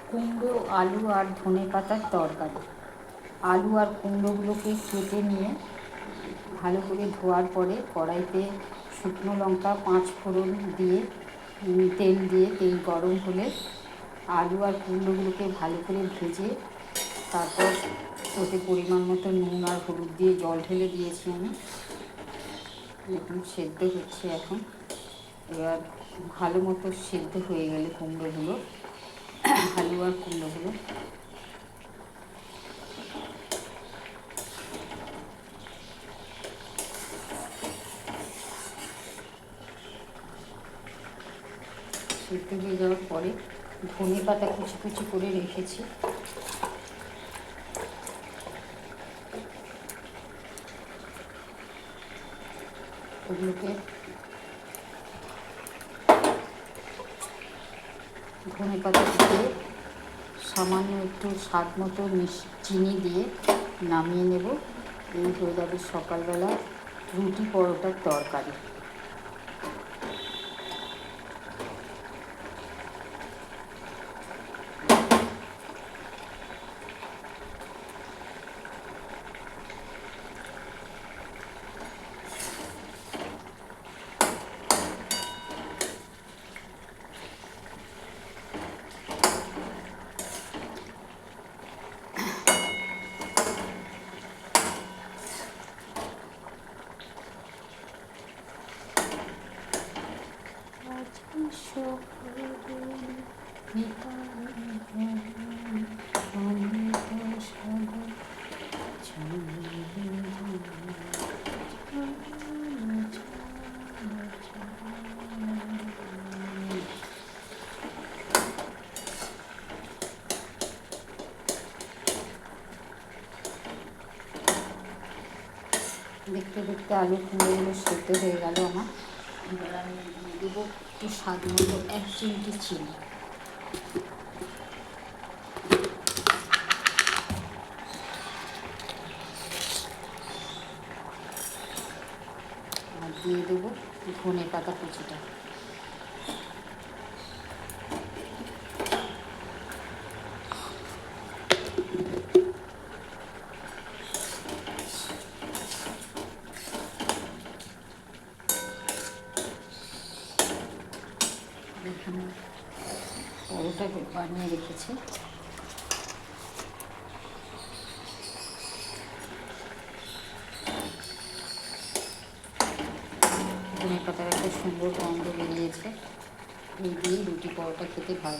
কুমড়ো, আলু আর ধনে পাতার তরকারি। আলু আর কুমড়োগুলোকে কেটে নিয়ে ভালো করে ধোয়ার পরে কড়াইতে শুকনো লঙ্কা 5 ফোড়ন দিয়ে তেল গরম হলে আলু আর কুমড়োগুলোকে ভালো করে ভেজে তারপর ওতে পরিমাণ মতো নুন আর হলুদ দিয়ে জল ঢেলে দিয়েছি আমি। দেখুন সেদ্ধ হচ্ছে এখন। এবার ভালো মতো সেদ্ধ হয়ে গেলে কুমড়োগুলো, আলু আর কুমড়োগুলো সেদ্ধ হয়ে যাওয়ার পরে ধনে পাতা কুচি কুচি করে রেখেছি, ওগুলোকে ধনে পাতা দিয়ে সামান্য একটু স্বাদ মতো চিনি দিয়ে নামিয়ে নেব। এই হয়ে যাবে সকালবেলা রুটি পরোটার তরকারি। দেখতে দেখতে আলু কুমড়োগুলো সেদ্ধ হয়ে গেল আমার। এবার আমি দিয়ে দেবো একটু স্বাদ মতো 1 চিমটি চিনি। আর দিয়ে দেবো ধনে পাতা কুচিটা। এখানে পরোটা বানিয়ে রেখেছি, ধনে পাতার একটা সুন্দর গন্ধ বেরিয়েছে। এই দিয়ে রুটি পরোটা খেতে ভালো লাগে।